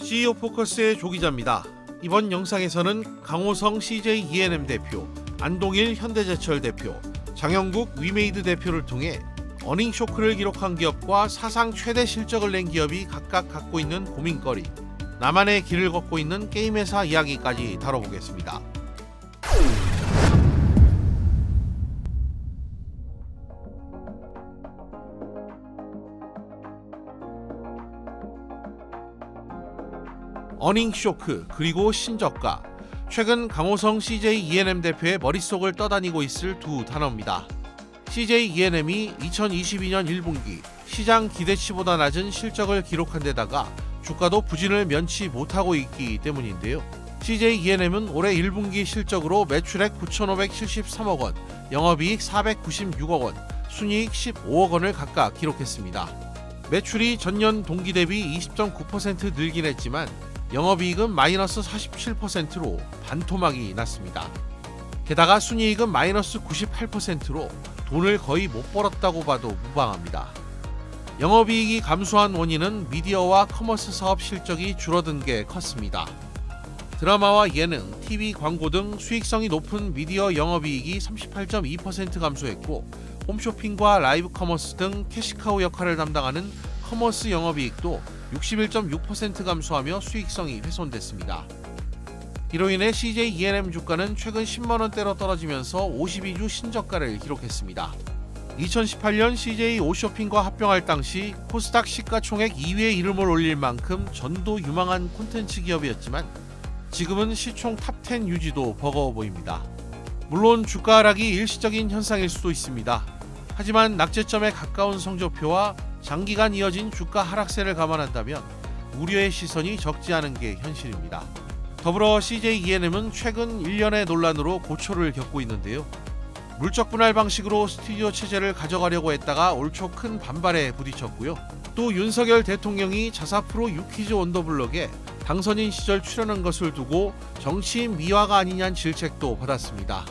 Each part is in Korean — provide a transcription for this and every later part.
CEO 포커스의 조 기자입니다. 이번 영상에서는 강호성 CJ E&M 대표, 안동일 현대제철 대표, 장영국 위메이드 대표를 통해 어닝 쇼크를 기록한 기업과 사상 최대 실적을 낸 기업이 각각 갖고 있는 고민거리, 나만의 길을 걷고 있는 게임회사 이야기까지 다뤄보겠습니다. 어닝 쇼크 그리고 신저가, 최근 강호성 CJ E&M 대표의 머릿속을 떠다니고 있을 두 단어입니다. CJ E&M이 2022년 1분기 시장 기대치보다 낮은 실적을 기록한 데다가 주가도 부진을 면치 못하고 있기 때문인데요. CJ E&M은 올해 1분기 실적으로 매출액 9,573억 원, 영업이익 496억 원, 순이익 15억 원을 각각 기록했습니다. 매출이 전년 동기 대비 20.9% 늘긴 했지만 영업이익은 마이너스 47%로 반토막이 났습니다. 게다가 순이익은 마이너스 98%로 돈을 거의 못 벌었다고 봐도 무방합니다. 영업이익이 감소한 원인은 미디어와 커머스 사업 실적이 줄어든 게 컸습니다. 드라마와 예능, TV 광고 등 수익성이 높은 미디어 영업이익이 38.2% 감소했고, 홈쇼핑과 라이브 커머스 등 캐시카우 역할을 담당하는 커머스 영업이익도 61.6% 감소하며 수익성이 훼손됐습니다. 이로 인해 CJ E&M 주가는 최근 10만원대로 떨어지면서 52주 신저가를 기록했습니다. 2018년 CJ 오쇼핑과 합병할 당시 코스닥 시가총액 2위에 이름을 올릴 만큼 전도 유망한 콘텐츠 기업이었지만 지금은 시총 탑10 유지도 버거워 보입니다. 물론 주가 하락이 일시적인 현상일 수도 있습니다. 하지만 낙제점에 가까운 성적표와 장기간 이어진 주가 하락세를 감안한다면 우려의 시선이 적지 않은 게 현실입니다. 더불어 CJ E&M은 최근 1년의 논란으로 고초를 겪고 있는데요. 물적 분할 방식으로 스튜디오 체제를 가져가려고 했다가 올 초 큰 반발에 부딪혔고요. 또 윤석열 대통령이 자사 프로 유퀴즈 원더블럭에 당선인 시절 출연한 것을 두고 정치인 미화가 아니냐는 질책도 받았습니다.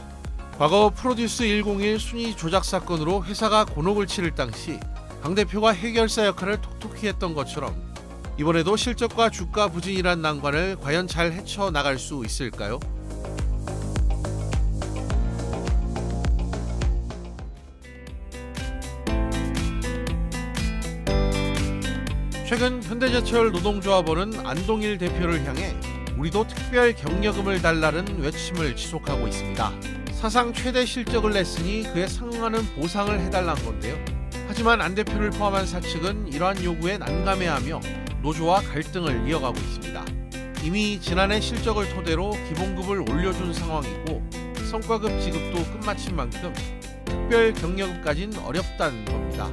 과거 프로듀스 101 순위 조작 사건으로 회사가 곤혹을 치를 당시 강 대표가 해결사 역할을 톡톡히 했던 것처럼 이번에도 실적과 주가 부진이란 난관을 과연 잘 헤쳐나갈 수 있을까요? 최근 현대제철 노동조합원은 안동일 대표를 향해 우리도 특별 격려금을 달라는 외침을 지속하고 있습니다. 사상 최대 실적을 냈으니 그에 상응하는 보상을 해달라는 건데요. 하지만 안 대표를 포함한 사측은 이러한 요구에 난감해하며 노조와 갈등을 이어가고 있습니다. 이미 지난해 실적을 토대로 기본급을 올려준 상황이고 성과급 지급도 끝마친 만큼 특별 격려금까지는 어렵다는 겁니다.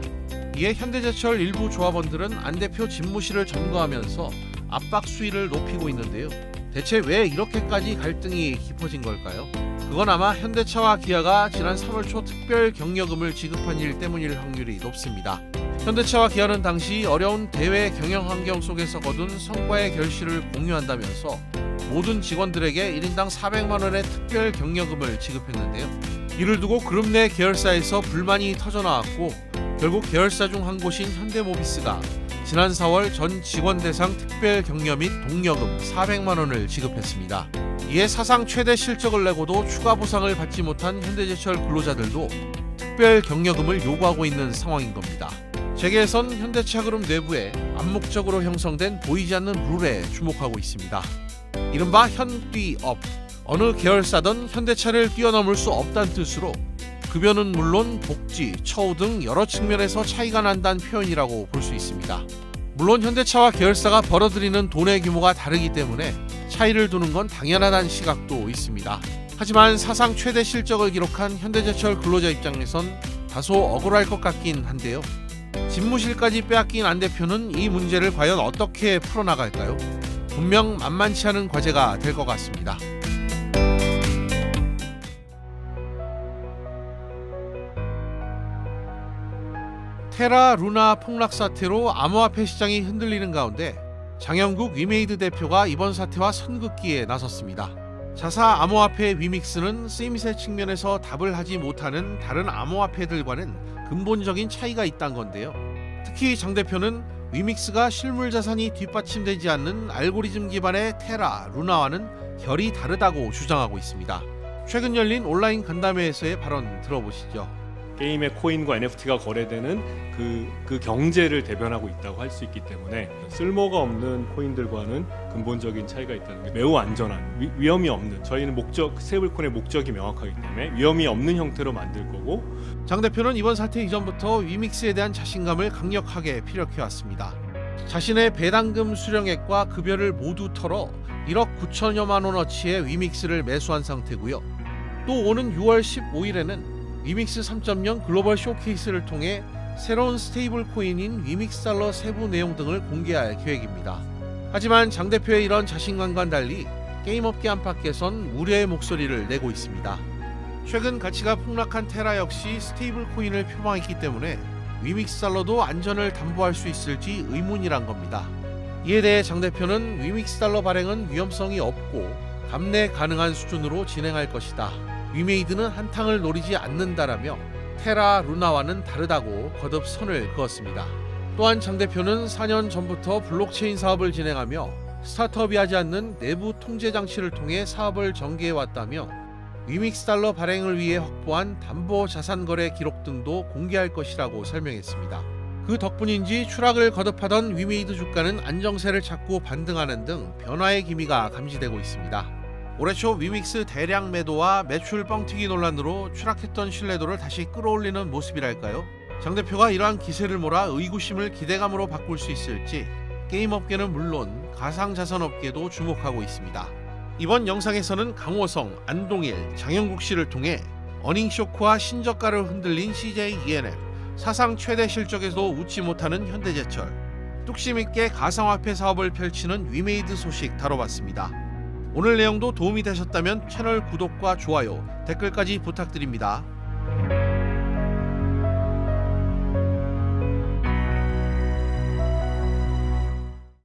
이에 현대제철 일부 조합원들은 안 대표 집무실을 점거하면서 압박 수위를 높이고 있는데요. 대체 왜 이렇게까지 갈등이 깊어진 걸까요? 그건 아마 현대차와 기아가 지난 3월 초 특별 격려금을 지급한 일 때문일 확률이 높습니다. 현대차와 기아는 당시 어려운 대외 경영 환경 속에서 거둔 성과의 결실을 공유한다면서 모든 직원들에게 1인당 400만원의 특별 격려금을 지급했는데요. 이를 두고 그룹 내 계열사에서 불만이 터져나왔고 결국 계열사 중 한 곳인 현대모비스가 지난 4월 전 직원 대상 특별 격려 및 동여금 400만원을 지급했습니다. 이에 사상 최대 실적을 내고도 추가 보상을 받지 못한 현대제철 근로자들도 특별 격려금을 요구하고 있는 상황인 겁니다. 재계에선 현대차그룹 내부에 암묵적으로 형성된 보이지 않는 룰에 주목하고 있습니다. 이른바 현뛰업, 어느 계열사든 현대차를 뛰어넘을 수 없다는 뜻으로 급여는 물론 복지, 처우 등 여러 측면에서 차이가 난다는 표현이라고 볼 수 있습니다. 물론 현대차와 계열사가 벌어들이는 돈의 규모가 다르기 때문에 차이를 두는 건 당연하다는 시각도 있습니다. 하지만 사상 최대 실적을 기록한 현대제철 근로자 입장에선 다소 억울할 것 같긴 한데요. 집무실까지 빼앗긴 안 대표는 이 문제를 과연 어떻게 풀어나갈까요? 분명 만만치 않은 과제가 될 것 같습니다. 테라 루나 폭락 사태로 암호화폐 시장이 흔들리는 가운데 장영국 위메이드 대표가 이번 사태와 선긋기에 나섰습니다. 자사 암호화폐 위믹스는 쓰임새 측면에서 답을 하지 못하는 다른 암호화폐들과는 근본적인 차이가 있다는 건데요. 특히 장 대표는 위믹스가 실물 자산이 뒷받침되지 않는 알고리즘 기반의 테라, 루나와는 결이 다르다고 주장하고 있습니다. 최근 열린 온라인 간담회에서의 발언 들어보시죠. 게임의 코인과 NFT가 거래되는 그 경제를 대변하고 있다고 할 수 있기 때문에 쓸모가 없는 코인들과는 근본적인 차이가 있다는 게 매우 안전한, 위험이 없는, 저희는 스테이블코인의 목적이 명확하기 때문에 위험이 없는 형태로 만들 거고. 장 대표는 이번 사태 이전부터 위믹스에 대한 자신감을 강력하게 피력해왔습니다. 자신의 배당금 수령액과 급여를 모두 털어 1억 9천여만 원어치의 위믹스를 매수한 상태고요. 또 오는 6월 15일에는 위믹스 3.0 글로벌 쇼케이스를 통해 새로운 스테이블 코인인 위믹스 달러 세부 내용 등을 공개할 계획입니다. 하지만 장 대표의 이런 자신감과는 달리 게임업계 안팎에선 우려의 목소리를 내고 있습니다. 최근 가치가 폭락한 테라 역시 스테이블 코인을 표방했기 때문에 위믹스 달러도 안전을 담보할 수 있을지 의문이란 겁니다. 이에 대해 장 대표는 위믹스 달러 발행은 위험성이 없고 감내 가능한 수준으로 진행할 것이다. 위메이드는 한탕을 노리지 않는다라며 테라, 루나와는 다르다고 거듭 선을 그었습니다. 또한 장 대표는 4년 전부터 블록체인 사업을 진행하며 스타트업이 하지 않는 내부 통제 장치를 통해 사업을 전개해왔다며 위믹스 달러 발행을 위해 확보한 담보 자산 거래 기록 등도 공개할 것이라고 설명했습니다. 그 덕분인지 추락을 거듭하던 위메이드 주가는 안정세를 찾고 반등하는 등 변화의 기미가 감지되고 있습니다. 올해 초 위믹스 대량 매도와 매출 뻥튀기 논란으로 추락했던 신뢰도를 다시 끌어올리는 모습이랄까요? 장 대표가 이러한 기세를 몰아 의구심을 기대감으로 바꿀 수 있을지 게임업계는 물론 가상자산업계도 주목하고 있습니다. 이번 영상에서는 강호성, 안동일, 장영국 씨를 통해 어닝쇼크와 신저가를 흔들린 CJ ENM, 사상 최대 실적에서도 웃지 못하는 현대제철, 뚝심 있게 가상화폐 사업을 펼치는 위메이드 소식 다뤄봤습니다. 오늘 내용도 도움이 되셨다면 채널 구독과 좋아요, 댓글까지 부탁드립니다.